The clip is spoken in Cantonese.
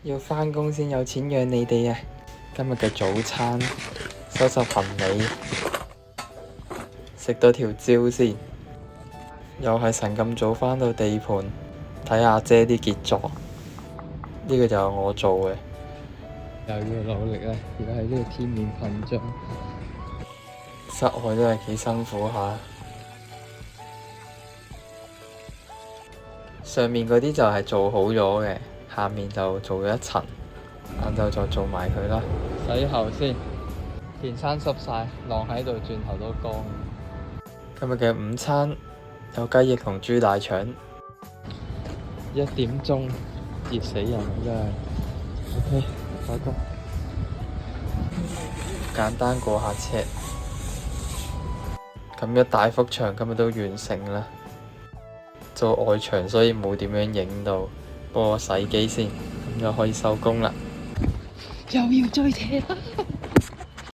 要返工先有錢養你哋啊！今日嘅早餐，收拾行李，食多條蕉先。又係晨咁早返到地盤，睇阿姐啲傑作。呢個就係我做嘅，又要努力啦！而家喺呢個天面噴漿，室外都係幾辛苦下。上面嗰啲就係做好咗嘅，下面就做咗一層，晏晝就做埋佢啦。洗後先，件衫濕晒，晾喺度，轉頭都乾。今日嘅午餐有雞翼同豬大腸。1點鐘，熱死人真係。OK， 開工。簡單過下尺。咁一大幅牆今日都完成啦。做外牆，所以冇點樣影到。幫我洗機先，咁就可以收工啦。又要追車啦！